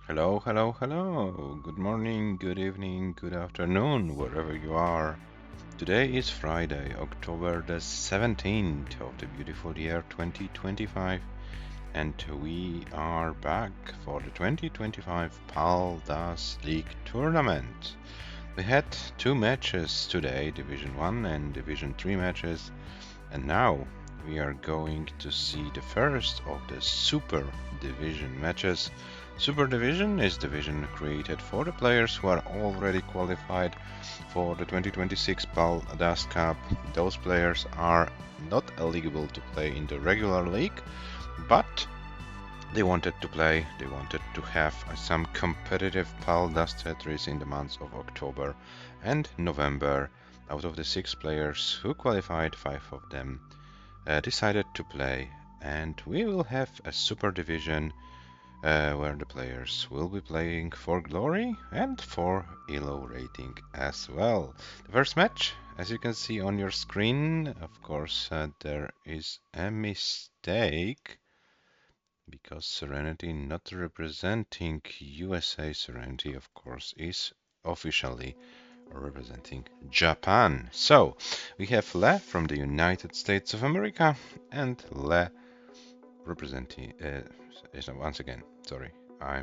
Hello, hello, hello. Good morning, good evening, good afternoon, wherever you are. Today is Friday, October the 17th of the beautiful year 2025, and we are back for the 2025 Paldas League tournament. We had two matches today, Division 1 and Division 3 matches, and now we are going to see the first of the Super Division matches. Super Division is division created for the players who are already qualified for the 2026 Paldas Cup. Those players are not eligible to play in the regular league, but they wanted to play, they wanted to have some competitive paldastetris in the months of October and November. Out of the 6 players who qualified, 5 of them decided to play, and we will have a super division where the players will be playing for glory and for ELO rating as well. The first match, as you can see on your screen, of course, there is a mistake because Serenity not representing USA. Serenity, of course, is officially representing Japan. So we have Le from the United States of America and Le representing. Once again, sorry, I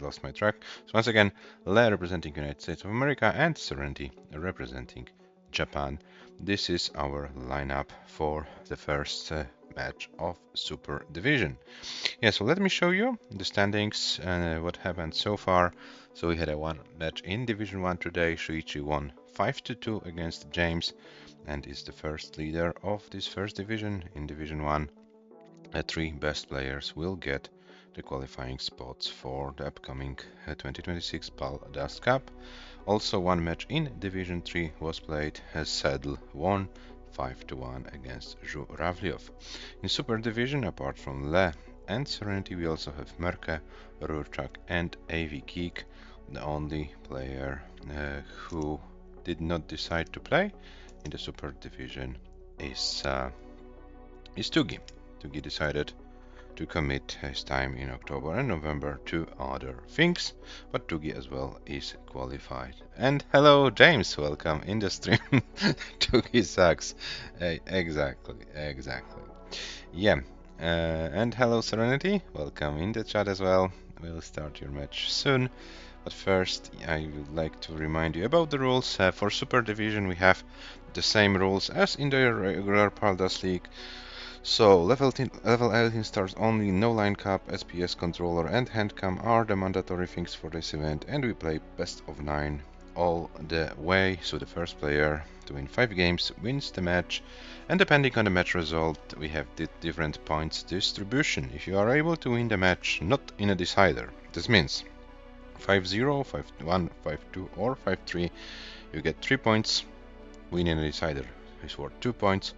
lost my track. So once again, Le representing United States of America and Serenity representing Japan. This is our lineup for the first match of Super Division. Yeah, so let me show you the standings and what happened so far. So we had a one match in Division 1 today. Shuichi won 5-2 against James and is the first leader of this first division. In Division 1, the 3 best players will get the qualifying spots for the upcoming 2026 Paldas Cup. Also, one match in Division 3 was played as Saddle won 5-1 against Zhu Ravliov. In Super Division, apart from Le and Serenity, we also have Merke, Rurchak and AV Geek. The only player who did not decide to play in the Super Division is Tugi. Tugi decided to commit his time in October and November to other things, but Tugi as well is qualified. And hello, James, welcome in the stream. Tugi sucks. Exactly. Yeah, and hello, Serenity, welcome in the chat as well. We'll start your match soon. But first, I would like to remind you about the rules. For Super Division, we have the same rules as in the regular Paldas League. So, level 18 stars only, no line cap, SPS controller and handcam are the mandatory things for this event, and we play best of 9 all the way, so the first player to win 5 games wins the match, and depending on the match result we have different points distribution. If you are able to win the match not in a decider, this means 5-0, 5-1, 5-2 or 5-3, you get 3 points. Win in a decider is worth 2 points.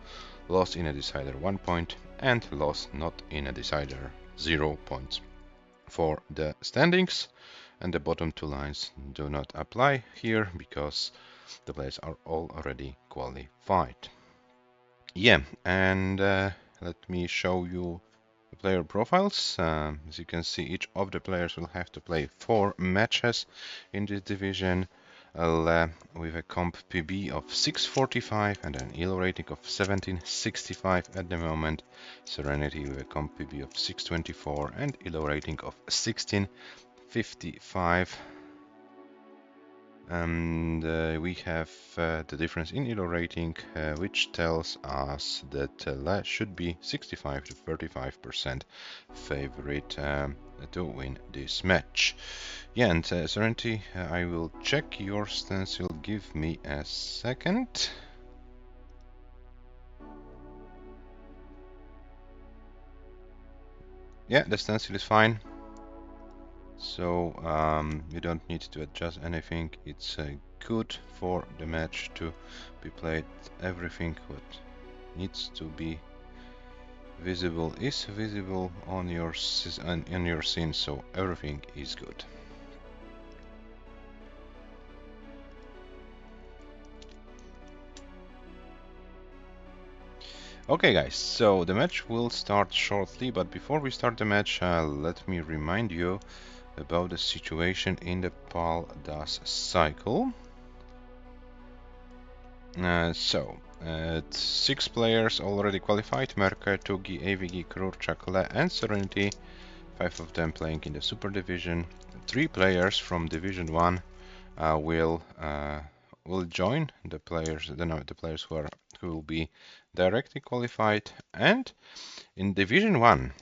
Loss in a decider 1 point, and loss not in a decider 0 points. For the standings, and the bottom 2 lines do not apply here because the players are already qualified. Yeah, and let me show you the player profiles. As you can see, each of the players will have to play 4 matches in this division. With a comp PB of 645 and an ELO rating of 1765 at the moment. Serenity with a comp PB of 624 and ELO rating of 1655. And we have the difference in ELO rating, which tells us that Le should be 65 to 35% favorite to win this match. Yeah, and Serenity, I will check your stencil. Give me a second. Yeah, the stencil is fine. So you don't need to adjust anything. It's good for the match to be played. Everything what needs to be visible is visible on your scene, so everything is good. Okay, guys, so the match will start shortly, but before we start the match, let me remind you about the situation in the PAL-DAS cycle. Six players already qualified: Merke, Tugi, AVG, Krurchak, Le, and Serenity. 5 of them playing in the Super Division. 3 players from Division 1 will join the players, the players who will be directly qualified. And in Division 1,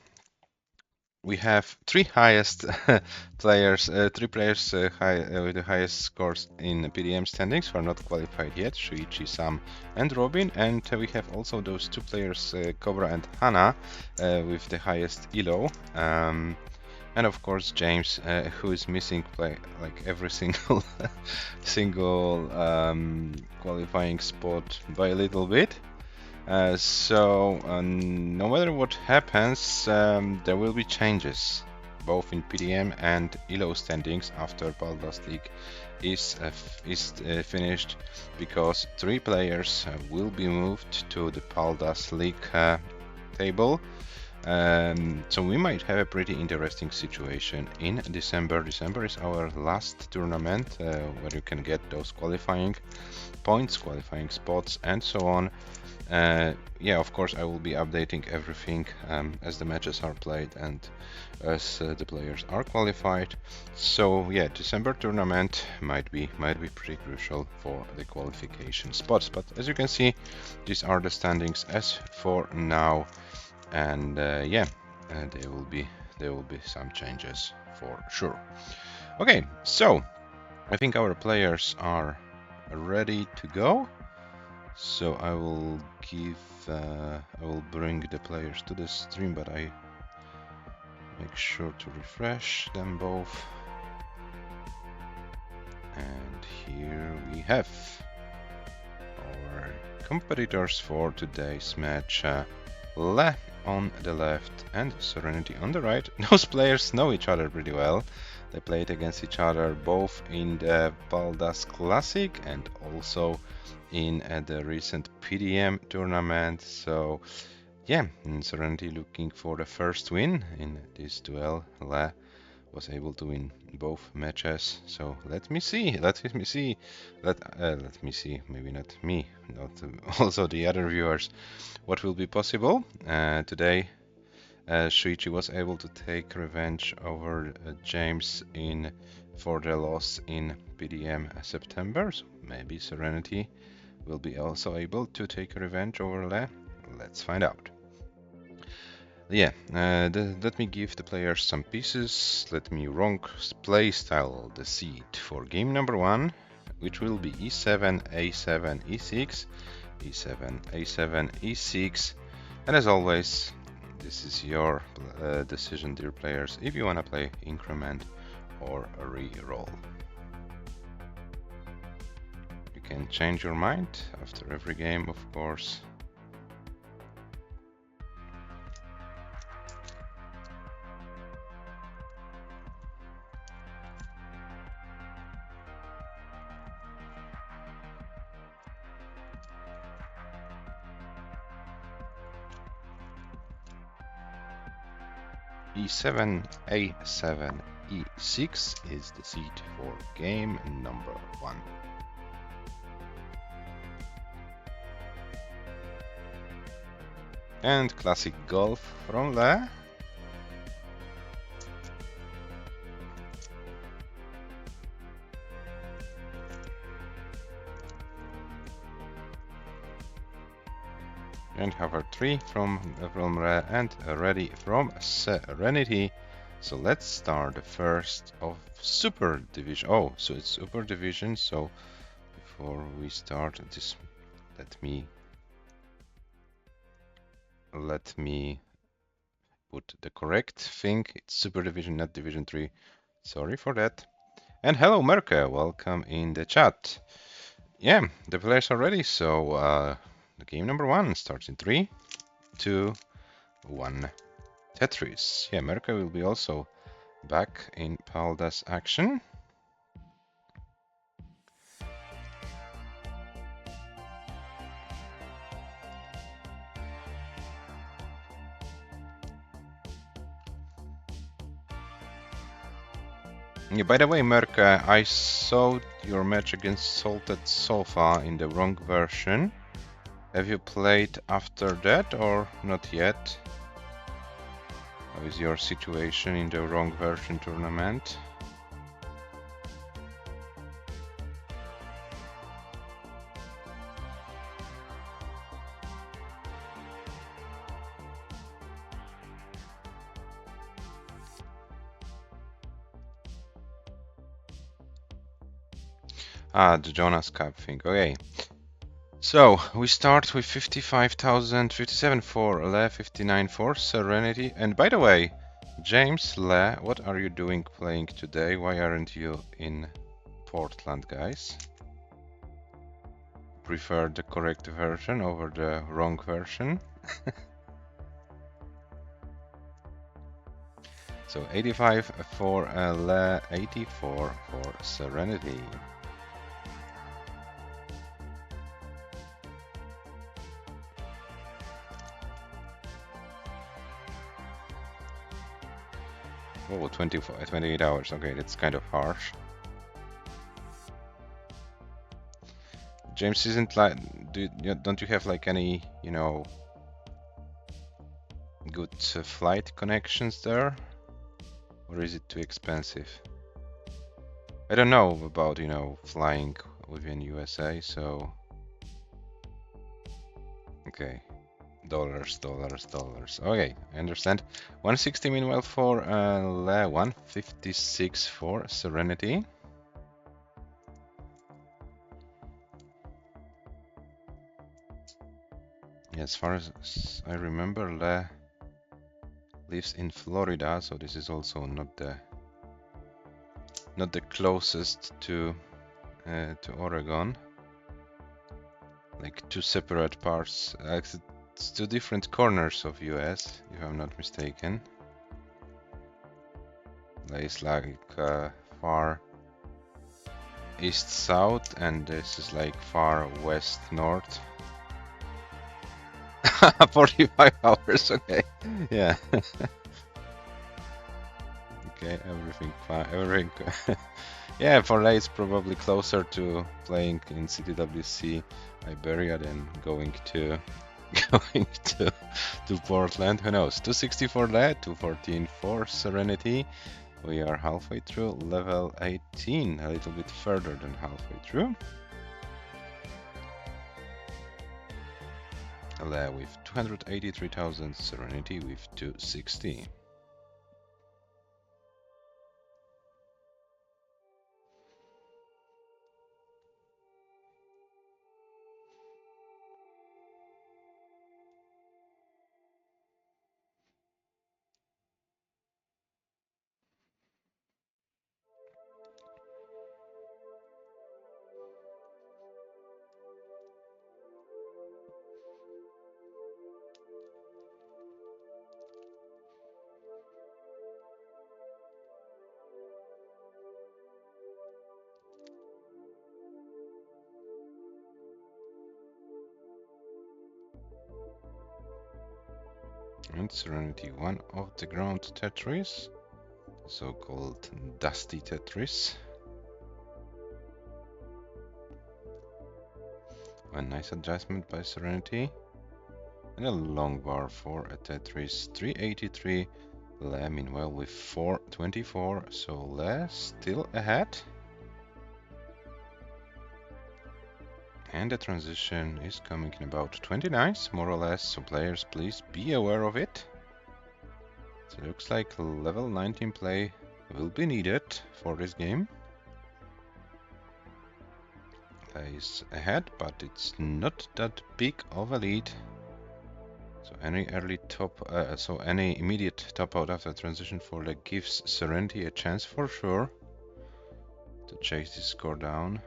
we have three highest players, three players with the highest scores in PDM standings who are not qualified yet: Shuichi, Sam, and Robin. And we have also those two players, Cobra and Hana, with the highest ELO. And of course James, who is missing like every single qualifying spot by a little bit. No matter what happens, there will be changes both in PDM and ELO standings after PAL-DAS League is finished, because 3 players will be moved to the PAL-DAS League table. So we might have a pretty interesting situation in December. December is our last tournament where you can get those qualifying points, qualifying spots, and so on. Yeah, of course, I will be updating everything as the matches are played and as the players are qualified. So yeah, December tournament might be pretty crucial for the qualification spots. But as you can see, these are the standings as for now, and yeah, there will be some changes for sure. Okay, so I think our players are ready to go. So I will bring the players to the stream, but I make sure to refresh them both. And here we have our competitors for today's match. Le on the left and Serenity on the right. Those players know each other pretty well. They played against each other both in the PAL-DAS Classic and also in the recent PDM tournament. So yeah, Serenity looking for the first win in this duel. Le was able to win both matches. So let me see, maybe not me, not also the other viewers, what will be possible. Today Shuichi was able to take revenge over James for the loss in PDM September. So maybe Serenity will be also able to take revenge over Le. Let's find out. Yeah, let me give the players some pieces. Let me rank playstyle the seed for game number 1, which will be e7, a7, e6, e7, a7, e6. And as always, this is your decision, dear players, if you want to play increment or re-roll. You can change your mind after every game, of course. e7, a7, e6 is the seed for game number 1. And classic golf from Le. And hover 3 from Re and ready from Serenity. So let's start the first of Super Division. Oh, so it's Super Division. So before we start this, let me put the correct thing. It's Super Division, not Division 3. Sorry for that. And hello, Merke. Welcome in the chat. Yeah, the players are ready. So the game number 1 starts in 3, 2, 1. Tetris. Yeah, Merke will be also back in PAL-DAS action. Yeah, by the way, Merc, I saw your match against Salted Sofa in the wrong version. Have you played after that or not yet? How is your situation in the wrong version tournament? Ah, the Jonas Cup thing. Okay. So we start with 55,000, 57 for Le, 59 for Serenity. And by the way, James Le, what are you doing playing today? Why aren't you in Portland, guys? Prefer the correct version over the wrong version. So 85 for Le, 84 for Serenity. Oh, 28 hours. Okay, that's kind of harsh. James isn't like, don't you have like any, you know, good flight connections there? Or is it too expensive? I don't know about, you know, flying within USA, so... Okay. Dollars. Okay, I understand. 160 meanwhile for Le, 156 for Serenity. Yeah, as far as I remember, Le lives in Florida, so this is also not the closest to Oregon. Like two separate parts. It's two different corners of US, if I'm not mistaken. It's like far east south, and this is like far west north. 45 hours. Okay. Yeah. Okay, everything fine. Everything. Yeah, for late it's probably closer to playing in CTWC Iberia than going to Portland. Who knows? 260 for that, 214 for Serenity. We are halfway through level 18, a little bit further than halfway through. Le with 283,000, Serenity with 260. And Serenity, one of the ground Tetris, so-called Dusty Tetris. A nice adjustment by Serenity. And a long bar for a Tetris 383. Le meanwhile with 424, so Le still ahead. And the transition is coming in about 29, more or less, so players please be aware of it. So it looks like level 19 play will be needed for this game. Is ahead, but it's not that big of a lead. So any early any immediate top out after transition for Le gives Serenity a chance for sure to chase this score down.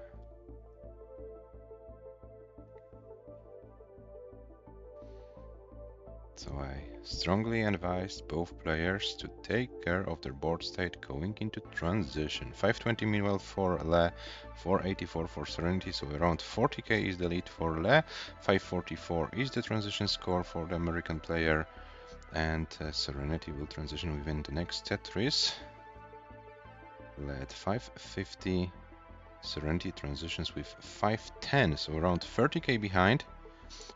So I strongly advise both players to take care of their board state going into transition. 520 meanwhile for Le, 484 for Serenity, so around 40k is the lead for Le, 544 is the transition score for the American player, and Serenity will transition within the next Tetris. At 550, Serenity transitions with 510, so around 30k behind.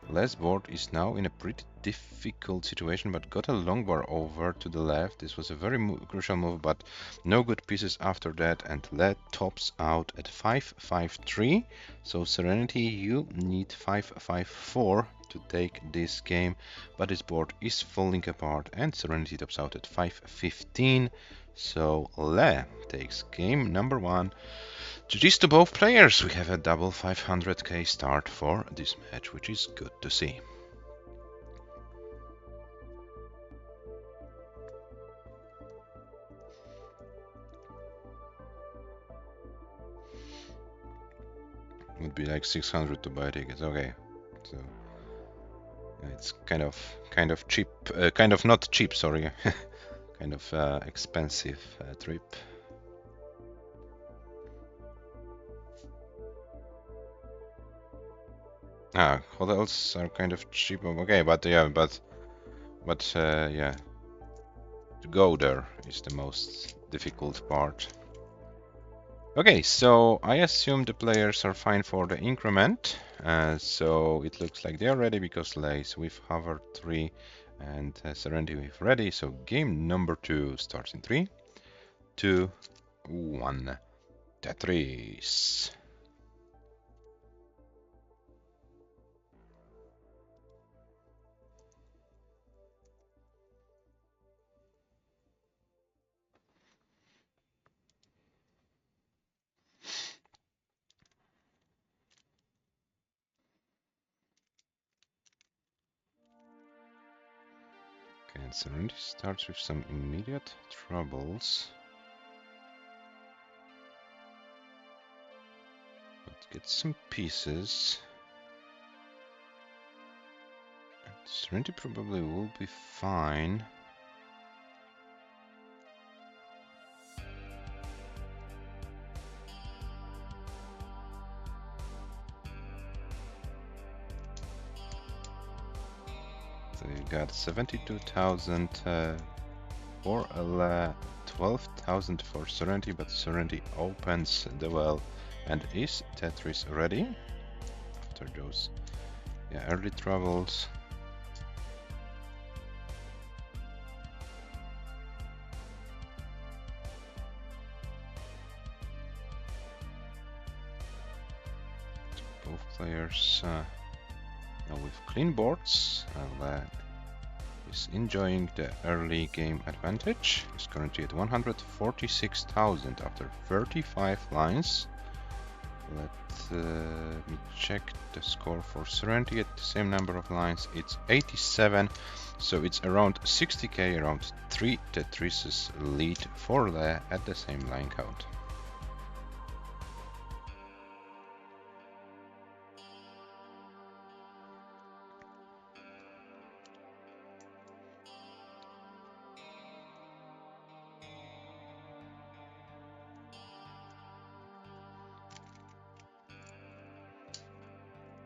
Le's board is now in a pretty difficult situation, but got a long bar over to the left. This was a very crucial move, but no good pieces after that, and Le tops out at 553. So Serenity, you need 554 to take this game, but his board is falling apart, and Serenity tops out at 515. So Le takes game number 1. GG's to both players. We have a double 500k start for this match, which is good to see. Would be like 600 to buy tickets. Okay, so it's kind of cheap, kind of not cheap. Sorry, kind of expensive trip. Hotels are kind of cheap. Okay, but yeah, yeah, to go there is the most difficult part. Okay, so I assume the players are fine for the increment. So it looks like they are ready because Lace with hover 3 and Serenity with ready. So game number 2 starts in 3, 2, 1. Tetris. Okay, and Serenity starts with some immediate troubles. But gets some pieces. And Serenity probably will be fine. So you got 72,000 for 12,000 for Serenity, but Serenity opens the well. And is Tetris ready? After those early troubles. Both players now with clean boards. Is enjoying the early game advantage. Is currently at 146,000 after 35 lines. Let me check the score for Serenity at the same number of lines. It's 87, so it's around 60k, around 3 Tetrises lead for Le at the same line count.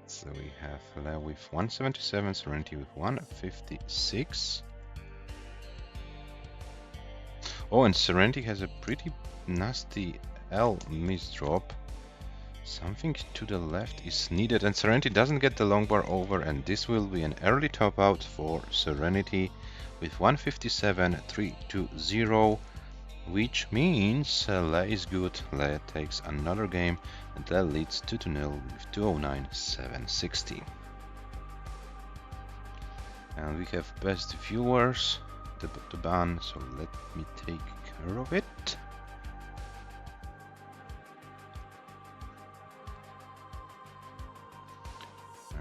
So we have Le with 177, Serenity with 156. Oh, and Serenity has a pretty nasty L misdrop. Something to the left is needed, and Serenity doesn't get the long bar over, and this will be an early top out for Serenity with 157, 320. Which means Le is good. Le takes another game, and that leads 2-0 with 209, 760. And we have best viewers, the ban, so let me take care of it.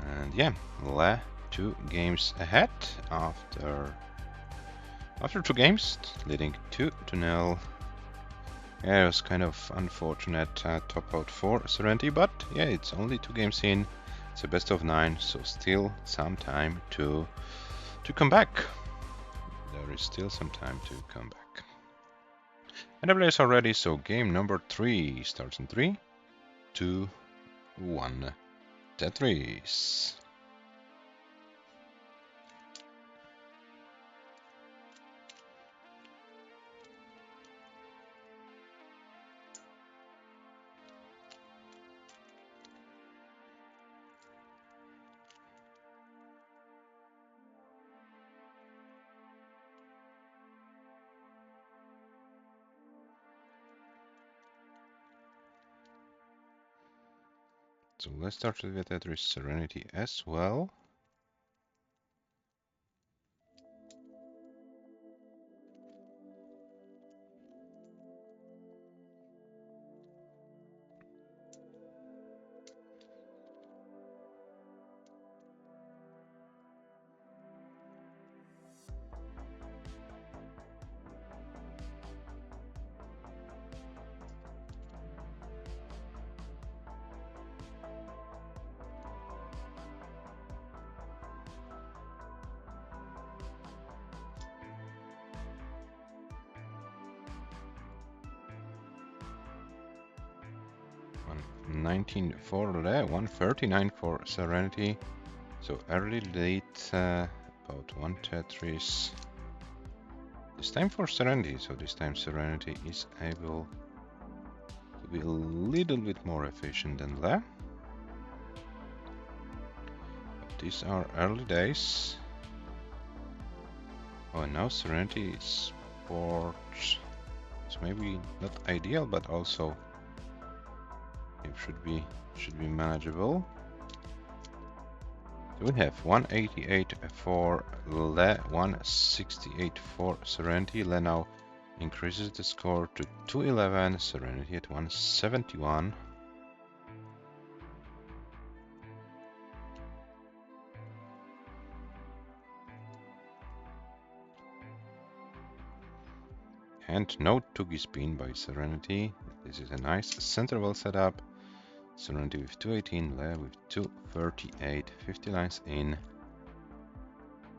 And yeah, Le 2 games ahead after 2 games, leading 2-0. Yeah, it was kind of unfortunate top out for Serenity, but yeah, it's only 2 games in. It's a best of 9, so still some time to come back. There is still some time to come back. And the players are ready, so game number 3 starts in 3, 2, 1. Tetris. So let's start with Tetris Serenity as well. $119 for Le, 139 for Serenity. So early late, about one Tetris. This time for Serenity, so this time Serenity is able to be a little bit more efficient than Le. But these are early days. Oh, and now Serenity Sports. It's maybe not ideal, but also it should be manageable. So we have 188 for Le, 168 for Serenity. Le now increases the score to 211, Serenity at 171. And no Tugi spin by Serenity. This is a nice center well setup. Serenity with 218, Le with 238, 50 lines in.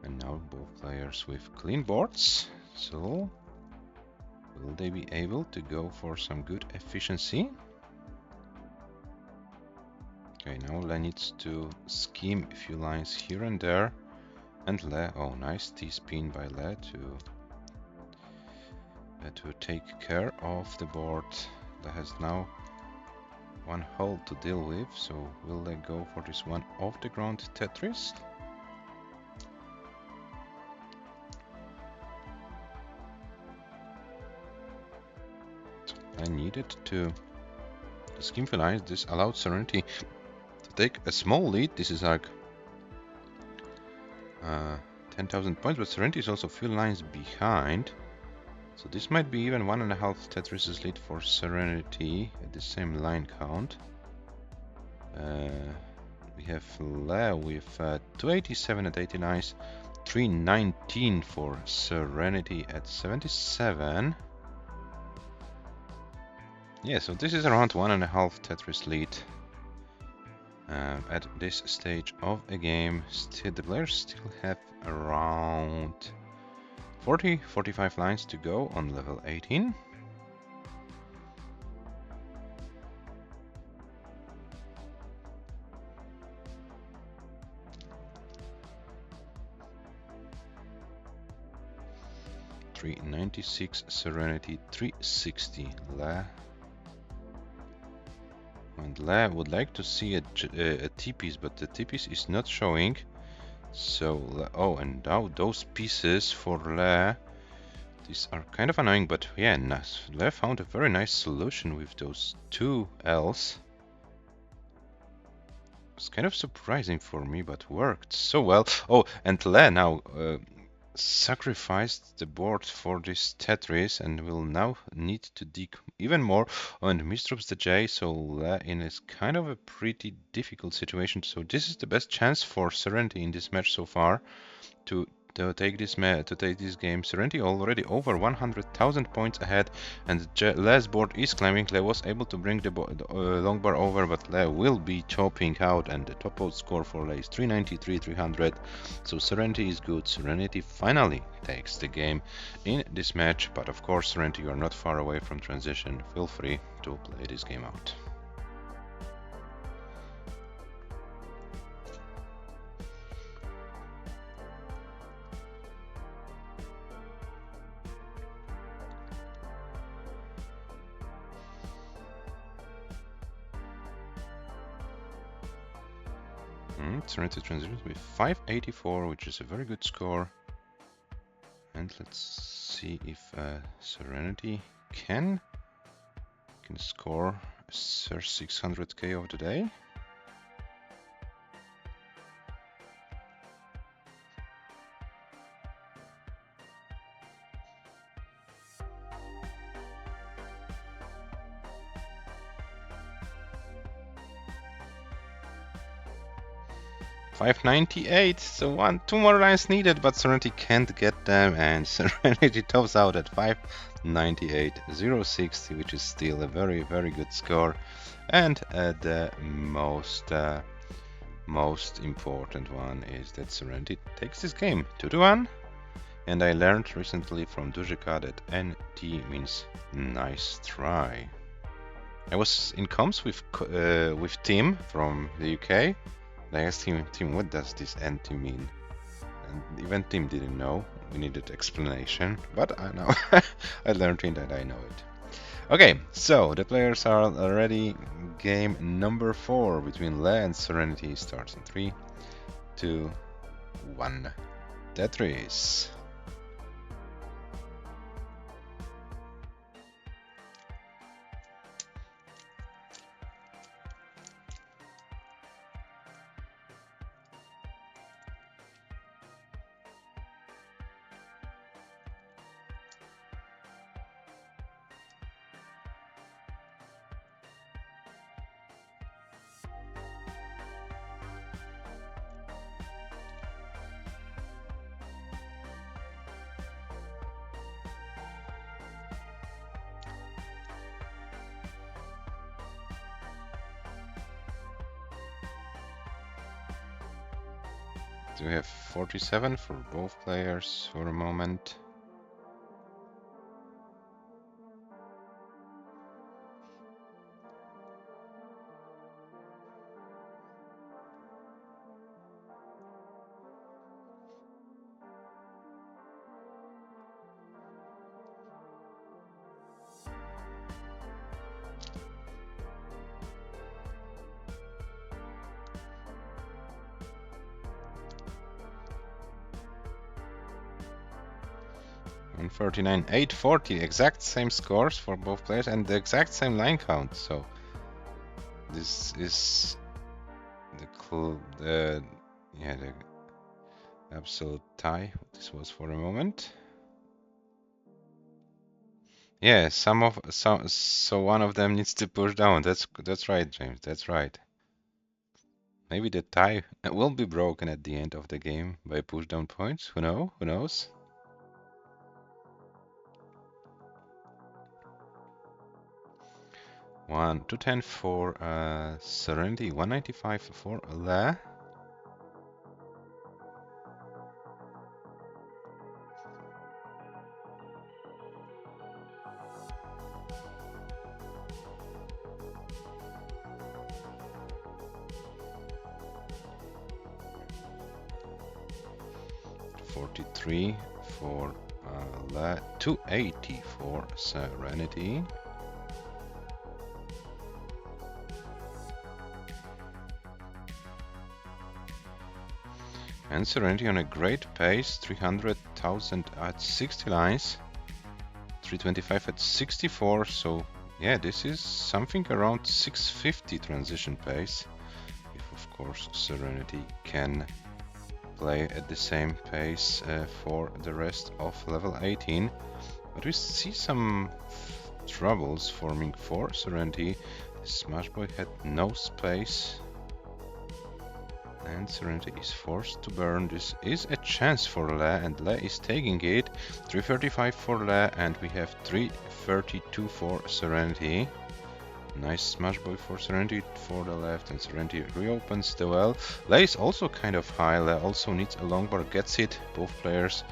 And now both players with clean boards. So will they be able to go for some good efficiency? Okay, now Le needs to scheme a few lines here and there. And Le, oh nice T-spin by Le to take care of the board. Le has now one hole to deal with, so will they go for this one off the ground Tetris? I needed to scheme for lines. This allowed Serenity to take a small lead. This is like 10,000 points, but Serenity is also a few lines behind. So this might be even 1.5 Tetris lead for Serenity at the same line count. We have Le with 287 at 89, 319 for Serenity at 77. Yeah, so this is around 1.5 Tetris lead at this stage of a game. Still, the players still have around 40-45 lines to go on level 18. $396 Serenity, 360 Le. And Le would like to see a T-piece, but the T-piece is not showing. So, oh, and now those pieces for Le, these are kind of annoying, but yeah, Le found a very nice solution with those two L's. It's kind of surprising for me, but worked so well. Oh, and Le now sacrificed the board for this Tetris and will now need to dig even more. Oh, and misdrops the J, so Le in is kind of a pretty difficult situation. So this is the best chance for Serenity in this match so far to take this game. Serenity already over 100,000 points ahead, and Le's board is climbing. Le was able to bring the long bar over, but Le will be chopping out, and the top out score for Le is 393, 300. So Serenity is good. Serenity finally takes the game in this match, but of course, Serenity, you are not far away from transition. Feel free to play this game out. Serenity transitions with 584, which is a very good score. And let's see if Serenity can score 600k of the day. 598, so two more lines needed, but Serenity can't get them, and Serenity tops out at 598.060, which is still a very, very good score. And the most important one is that Serenity takes this game 2-1. And I learned recently from Dujika that NT means nice try. I was in comms with Tim from the UK. I asked him, Tim, what does this NT mean? And even Tim didn't know. We needed explanation, but I know. I learned in that I know it. Okay, so the players are ready. Game number 4 between Le and Serenity starts in 3, 2, 1. Tetris. Do we have 47 for both players for a moment? $139, $840, exact same scores for both players and the exact same line count. So this is the absolute tie. This was for a moment. Yeah, so one of them needs to push down. That's right, James. That's right. Maybe the tie will be broken at the end of the game by push down points. Who knows? Who knows? One, 210 for Serenity, 195 for Le. $43 for Le, 280 for Serenity. And Serenity on a great pace, 300,000 at 60 lines, 325 at 64, so yeah, this is something around 650 transition pace, if of course Serenity can play at the same pace for the rest of level 18. But we see some troubles forming for Serenity. Smashboy had no space, and Serenity is forced to burn. This is a chance for Le, and Le is taking it. 335 for Le, and we have 332 for Serenity. Nice Smashboy for Serenity for the left, and Serenity reopens the well. Le is also kind of high. Le also needs a long bar, gets it. Both players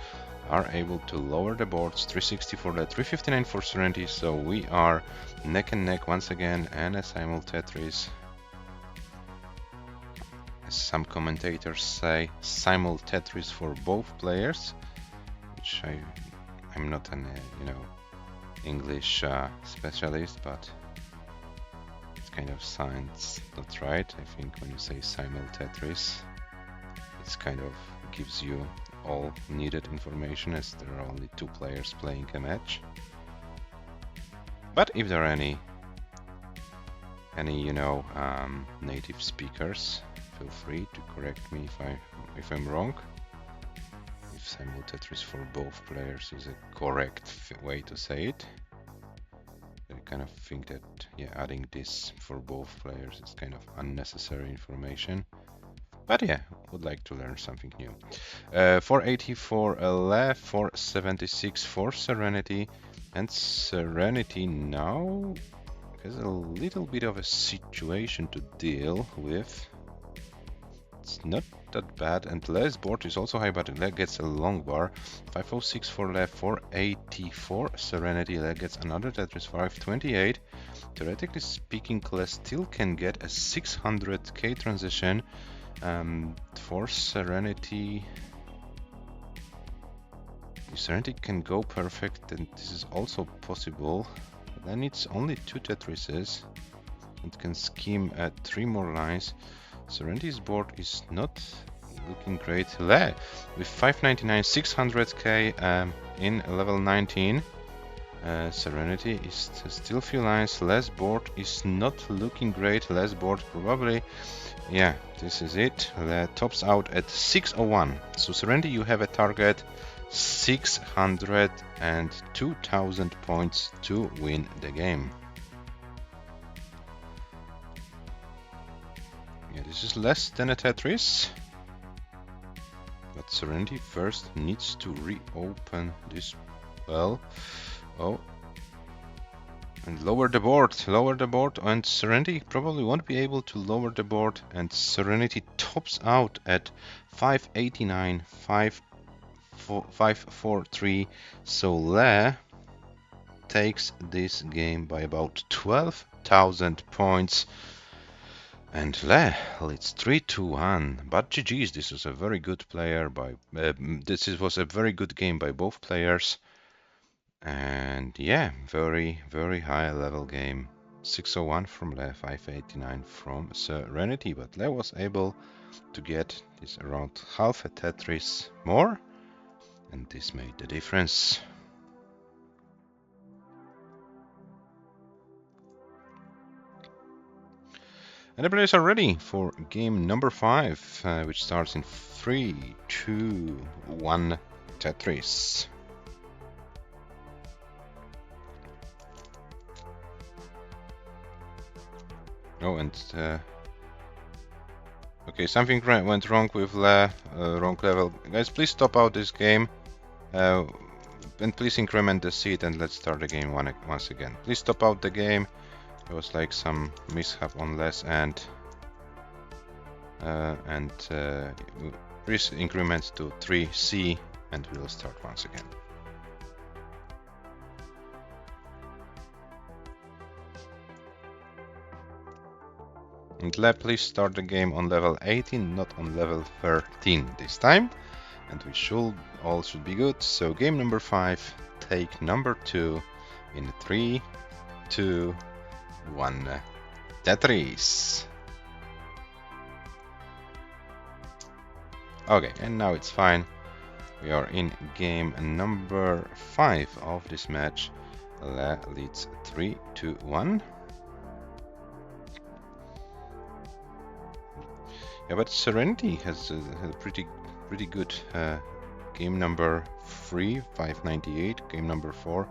are able to lower the boards. 360 for Le, 359 for Serenity, so we are neck and neck once again, and a simul Tetris. As some commentators say, simul Tetris for both players, which I'm not an English specialist, but it's kind of science, not right. I think when you say simul Tetris, it's kind of gives you all needed information, as there are only two players playing a match. But if there are any native speakers, feel free to correct me if I'm wrong. If simul Tetris for both players is a correct way to say it. I kind of think that adding this for both players is kind of unnecessary information. But yeah, would like to learn something new. 480 for Le, 476 for Serenity, and Serenity now has a little bit of a situation to deal with. It's not that bad, and Le's board is also high, but Le gets a long bar. 506 for Le, 480 for Serenity. Le gets another Tetris, 528. Theoretically speaking, Le still can get a 600k transition. For Serenity, if Serenity can go perfect, then this is also possible. But then it's only 2 Tetrises and can scheme at 3 more lines. Serenity's board is not looking great. Le with 599, 600k in level 19. Serenity is still few lines. Le's board is not looking great. Le's board probably, yeah, this is it. Le tops out at 601. So Serenity, you have a target 600 and 2000 points to win the game. Yeah, this is less than a Tetris. But Serenity first needs to reopen this well. Oh, and lower the board, and Serenity probably won't be able to lower the board, and Serenity tops out at 589, 543, so Le takes this game by about 12,000 points, and Le leads 3-1, but GG's, this was a very good player by, this was a very good game by both players. And yeah, very, very high level game. 601 from Le, 589 from Serenity, but Le was able to get this around half a Tetris more, and this made the difference. And the players are ready for game number 5, which starts in 3, 2, 1, Tetris. Oh, and okay, something went wrong with Le, wrong level. Guys, please stop out this game, and please increment the seed, and let's start the game once again. Please stop out the game. There was like some mishap on Le's end, and please increment to 3C, and we'll start once again. And please start the game on level 18, not on level 13 this time. And we all should be good. So game number 5, take number 2 in 3, 2, 1, Tetris. Okay, and now it's fine. We are in game number 5 of this match. Le leads 3-1. Yeah, but Serenity has a pretty good game number 3, 598, game number 4,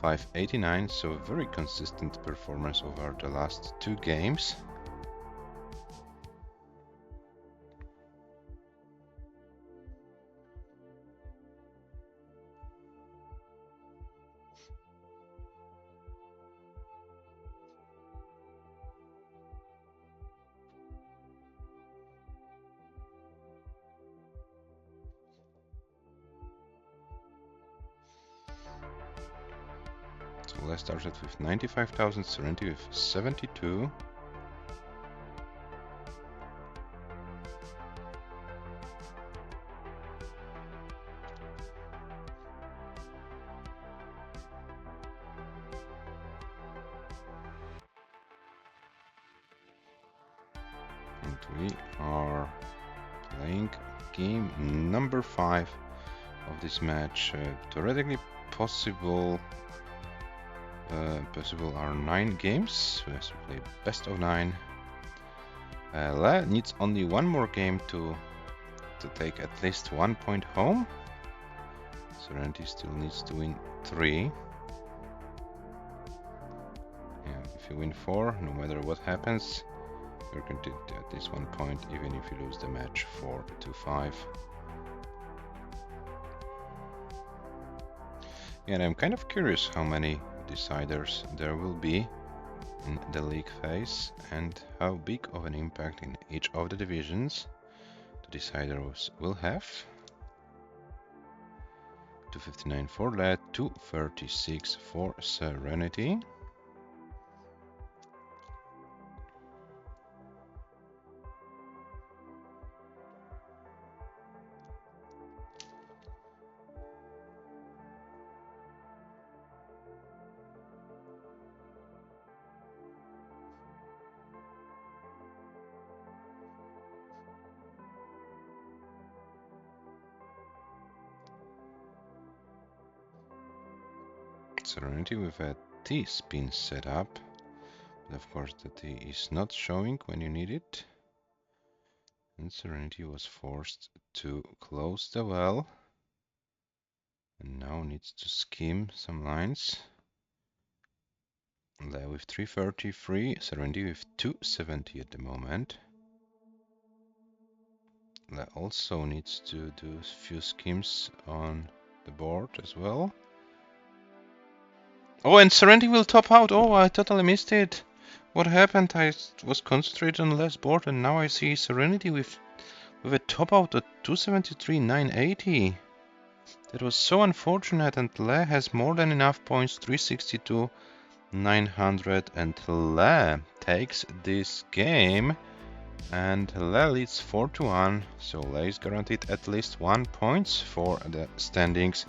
589, so very consistent performance over the last 2 games. So let's start it with 95,000, Serenity with 72. And we are playing game number 5 of this match. Theoretically possible are 9 games. We have to play best of 9. Le needs only 1 more game to take at least 1 point home. Serenity still needs to win 3. Yeah, if you win 4, no matter what happens, You're guaranteed at least 1 point, even if you lose the match 4-5. And I'm kind of curious how many deciders there will be in the league phase and how big of an impact in each of the divisions the deciders will have. 259 for Lead, 236 for Serenity. Serenity with a T-spin setup, but of course the T is not showing when you need it. And Serenity was forced to close the well and now needs to skim some lines. Le with 333, Serenity with 270 at the moment. Le also needs to do a few skims on the board as well. Oh, and Serenity will top out. Oh, I totally missed it. What happened? I was concentrated on less board, and now I see Serenity with a top out at 273,980. That was so unfortunate, and Le has more than enough points, 362,900, and Le takes this game. And Le leads 4-1, so Le is guaranteed at least 1 point for the standings.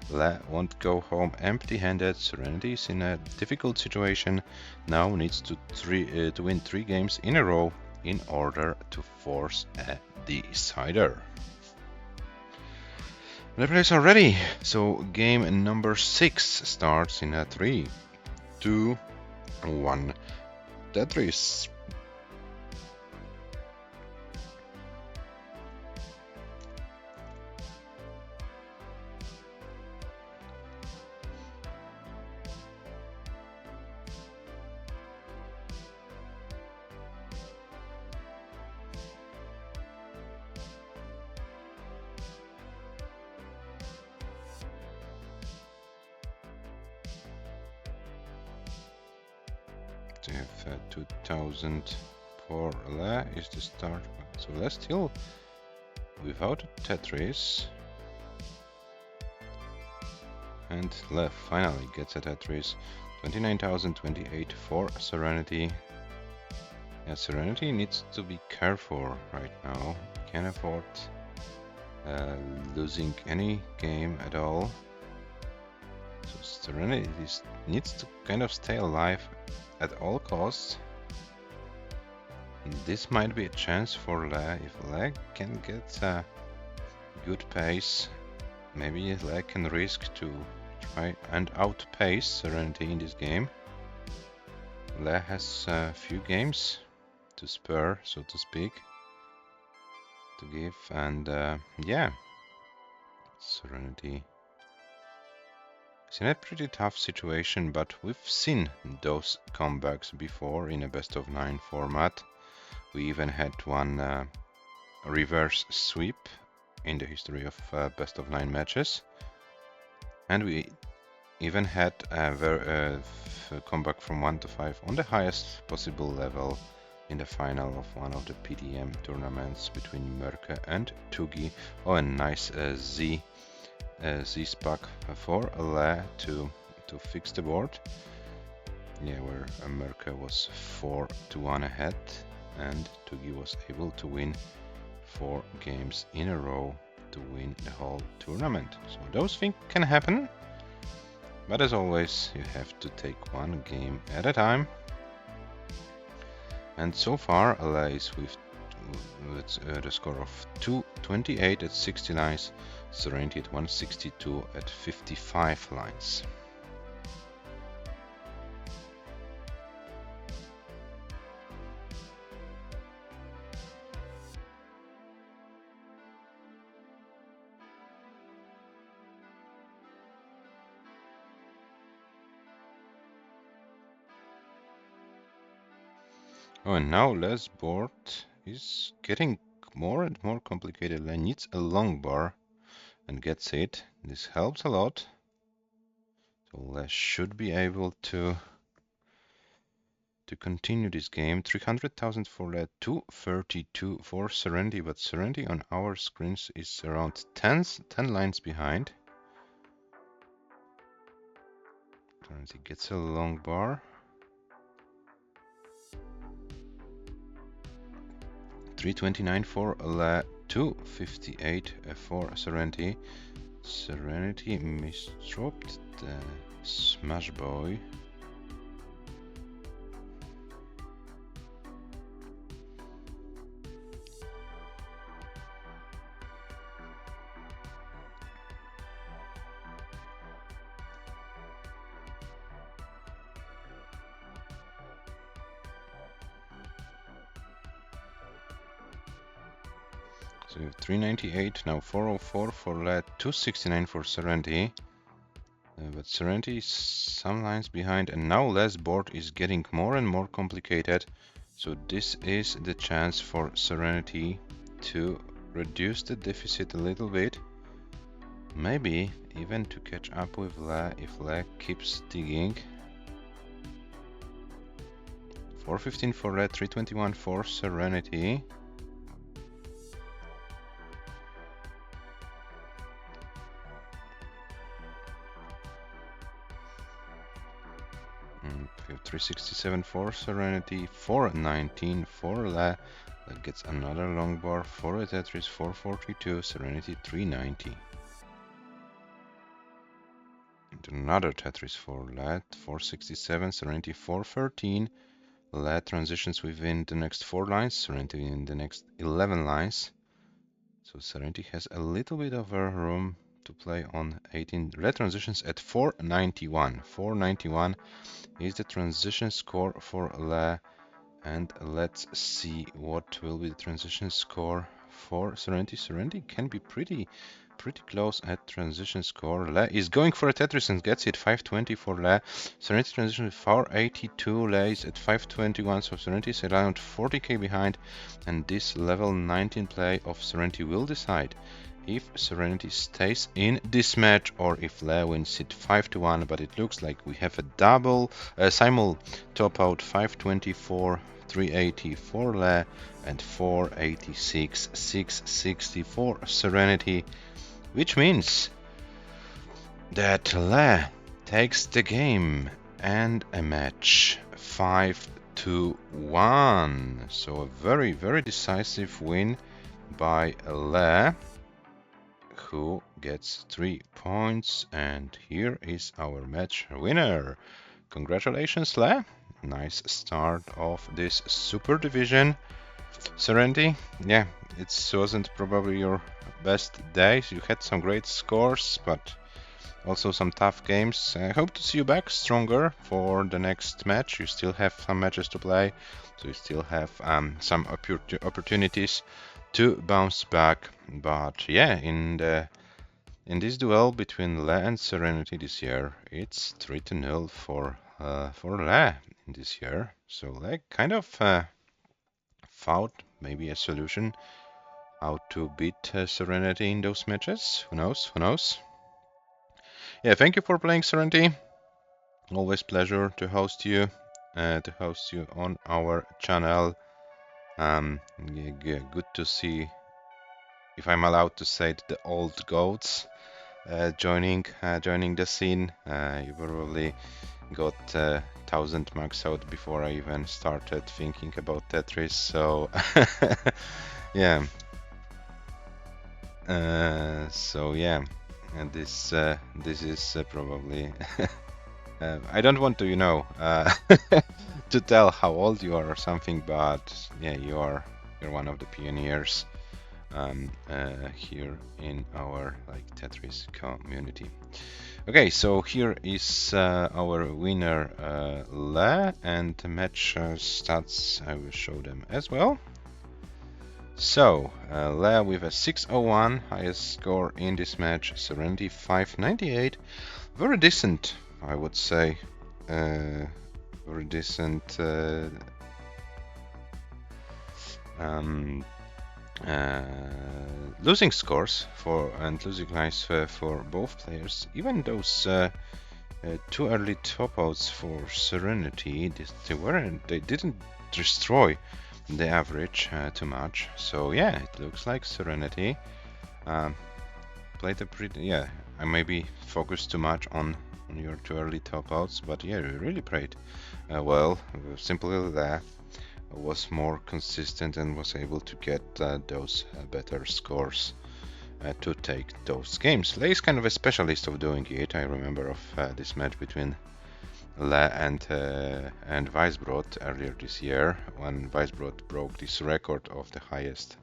Le won't go home empty-handed. Serenity is in a difficult situation. Now needs to win 3 games in a row in order to force a decider. The players are ready, so game number 6 starts in a 3, 2, 1. Tetris. They have 2000 for Le is the start. So let's still without Tetris. And Le finally gets a Tetris. 29,028 for Serenity. Yeah, Serenity needs to be careful right now. Can't afford losing any game at all. So Serenity needs to kind of stay alive at all costs. And this might be a chance for Le. If Le can get a good pace, maybe Le can risk to try and outpace Serenity in this game. Le has a few games to spare, so to speak, to give, and yeah, Serenity is in a pretty tough situation, but we've seen those comebacks before in a best of 9 format. We even had one reverse sweep in the history of best of 9 matches, and we even had a comeback from 1-5 on the highest possible level in the final of one of the PDM tournaments between Merke and Tugi. Oh, and nice Z-Spac for Le to fix the board. Yeah, where Merke was 4-1 ahead, and Tugi was able to win 4 games in a row to win the whole tournament. So those things can happen, but as always, you have to take one game at a time. And so far, Le is with the score of 228 at 60 lines, Serenity at 162 at 55 lines. Oh, and now Les board is getting more and more complicated. Le needs a long bar and gets it. This helps a lot. So Les should be able to continue this game. 300,000 for Le, 232 for Serenity, but Serenity on our screens is around 10 lines behind. Serenity gets a long bar. 329 for Le, 258 for Serenity. Serenity misdropped the Smash Boy. So we have 398, now 404 for LED, 269 for Serenity. But Serenity is some lines behind, and now Les board is getting more and more complicated. So this is the chance for Serenity to reduce the deficit a little bit. Maybe even to catch up with Le if Le keeps digging. 415 for Le, 321 for Serenity. We have 367 for Serenity, 419 for Le. That gets another long bar for a Tetris, 442, Serenity 390. And another Tetris for Le, 467, Serenity 413. Le transitions within the next 4 lines, Serenity in the next 11 lines. So Serenity has a little bit of room to play on 18. Le transitions at 491. 491 is the transition score for Le, and let's see what will be the transition score for Serenity. Serenity can be pretty close at transition score. Le is going for a Tetris and gets it. 520 for Le. Serenity transition with 482. Le is at 521, so Serenity is around 40k behind, and this level 19 play of Serenity will decide if Serenity stays in this match or if Le wins it 5-1, but it looks like we have a double simul top out. 524, 380 for Le and 486, 660 for Serenity, which means that Le takes the game and a match 5-1. So a very decisive win by Le, who gets 3 points, and here is our match winner. Congratulations, Le. Nice start of this super division. Serenity, yeah, it wasn't probably your best day. You had some great scores, but also some tough games. I hope to see you back stronger for the next match. You still have some matches to play, so you still have some opportunities to bounce back. But yeah, in this duel between Le and Serenity this year, it's 3-0 for Le in this year. So Le kind of found maybe a solution how to beat Serenity in those matches. Who knows? Who knows? Yeah, thank you for playing, Serenity. Always pleasure to host you on our channel. Yeah, good to see, if I'm allowed to say it, the old goats joining the scene. You probably got 1000 max out before I even started thinking about Tetris. So yeah. So yeah, and this is probably. I don't want to, to tell how old you are or something, but yeah, you're one of the pioneers here in our Tetris community. Okay, so here is our winner Le, and the match stats I will show them as well. So Le with a 601, highest score in this match. Serenity 598, very decent, I would say. Very decent um, losing scores and losing lives for both players. Even those two early top outs for Serenity, they didn't destroy the average too much. So yeah, it looks like Serenity um, played a pretty, yeah. I maybe focused too much on your two early top outs, but yeah, you really played well. Simply there was more consistent and was able to get those better scores to take those games. Lei is kind of a specialist of doing it. I remember of this match between Le and Weisbrot earlier this year, when Weisbrot broke this record of the highest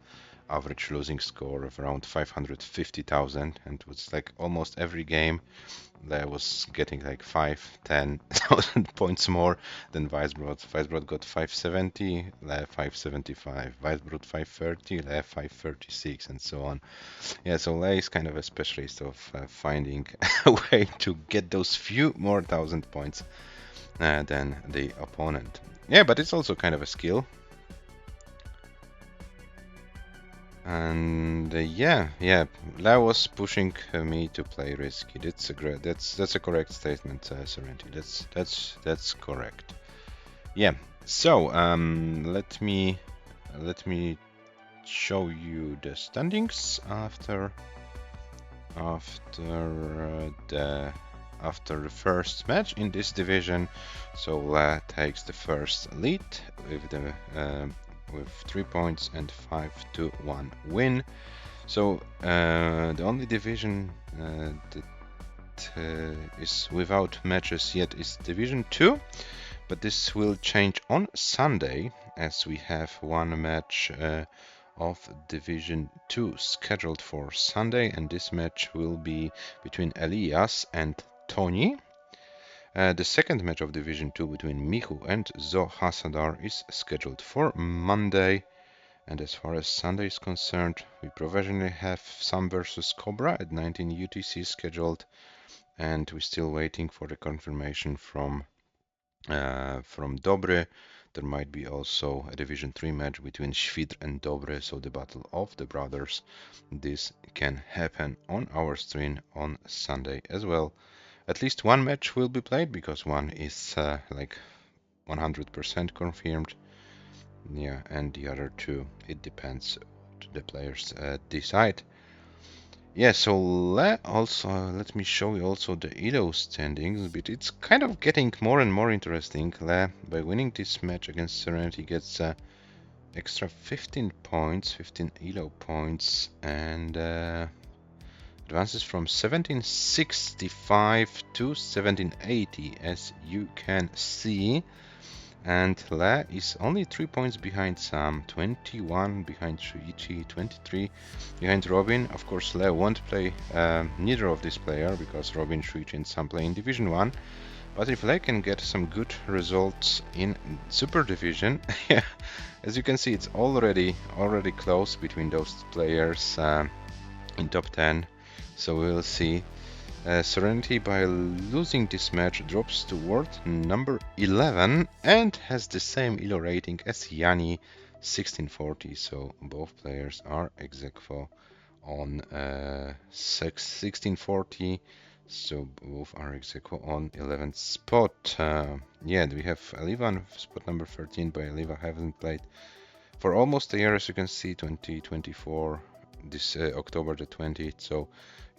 average losing score of around 550,000, and it was like almost every game Le was getting like 5-10,000 points more than Weisbrot. Weisbrot got 570, Le 575, Weisbrot 530, Le 536, and so on. Yeah, so Le is kind of a specialist of finding a way to get those few more thousand points than the opponent. Yeah, but it's also kind of a skill. And yeah, Le was pushing me to play risky. That's a correct statement, Serenity. That's correct. Yeah. So let me show you the standings after the first match in this division. So Le takes the first lead with 3 points and 5-1 win. So the only division that is without matches yet is Division 2, but this will change on Sunday, as we have one match of Division 2 scheduled for Sunday, and this match will be between Elias and Tony. The second match of Division 2 between Michu and Zo Hasadar is scheduled for Monday. And as far as Sunday is concerned, we provisionally have Sam vs Cobra at 19 UTC scheduled, and we're still waiting for the confirmation from Dobre. There might be also a Division 3 match between Świdr and Dobre, so the battle of the brothers. This can happen on our stream on Sunday as well. At least one match will be played, because one is like 100% confirmed. Yeah, and the other two, it depends. The players decide. Yeah, so let me show you also the ELO standings, but it's kind of getting more and more interesting. Le, by winning this match against Serenity, gets extra 15 points, 15 ELO points, and advances from 1765 to 1780, as you can see. And Le is only 3 points behind Sam, 21 behind Shuichi, 23 behind Robin. Of course, Le won't play neither of these players, because Robin, Shuichi, and Sam play in Division 1. But if Le can get some good results in Super Division, as you can see, it's already close between those players in top 10. So we'll see. Serenity, by losing this match, drops to world number 11 and has the same ELO rating as Yanni, 1640. So both players are ex aequo on 1640. So both are ex aequo on 11th spot. Yeah, we have Aliva on spot number 13, but Aliva haven't played for almost a year, as you can see, 2024, this October the 20th. So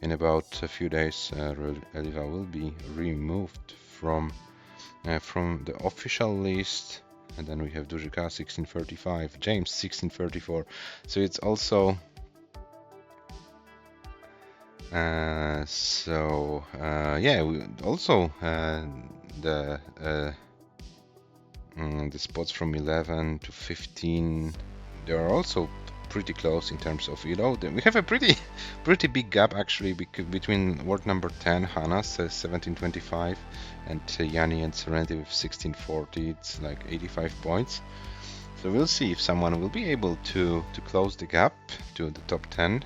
in about a few days, Eliva will be removed from the official list. And then we have Dujika 1635, James 1634. So it's also yeah, we also the spots from 11 to 15, they are also pretty close in terms of ELO. We have a pretty big gap actually between world number 10, Hanas 1725, and Yanni and Serenity with 1640. It's like 85 points. So we'll see if someone will be able to close the gap to the top 10.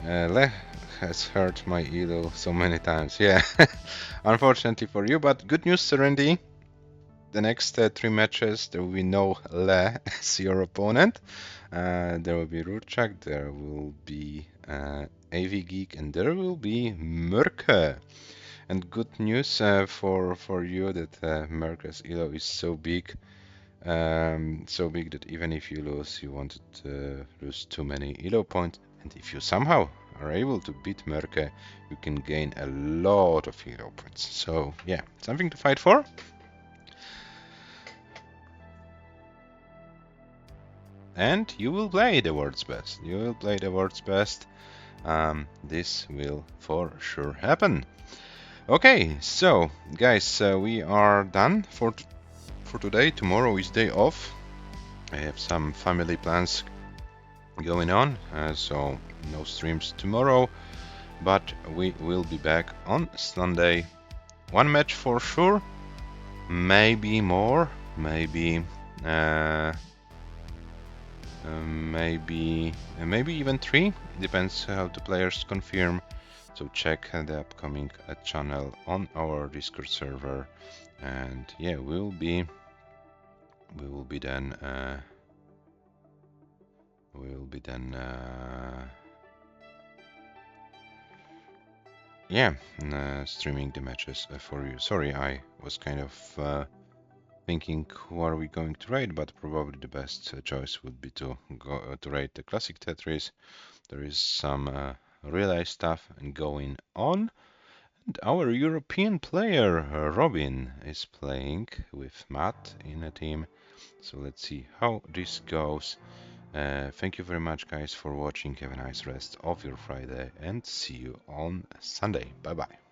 Le has hurt my ELO so many times. Yeah, unfortunately for you, but good news, Serenity. the next three matches, there will be no Le as your opponent. There will be Rurchak, there will be AV Geek, and there will be Murke. And good news for you that Murke's elo is so big that even if you lose, you won't lose too many elo points. And if you somehow are able to beat Murke, you can gain a lot of elo points. So yeah, something to fight for. And you will play the world's best. You will play the world's best. This will for sure happen. Okay, so guys, we are done for today. Tomorrow is day off. I have some family plans going on, so no streams tomorrow, but we will be back on Sunday. One match for sure, maybe more, maybe even three. It depends how the players confirm. So check the upcoming channel on our Discord server, and yeah, we will be then streaming the matches for you. Sorry, I was kind of thinking who are we going to raid, but probably the best choice would be to go to raid the classic Tetris. There is some relay stuff going on, and our European player Robin is playing with Matt in a team. So let's see how this goes. Thank you very much, guys, for watching. Have a nice rest of your Friday, and see you on Sunday. Bye bye.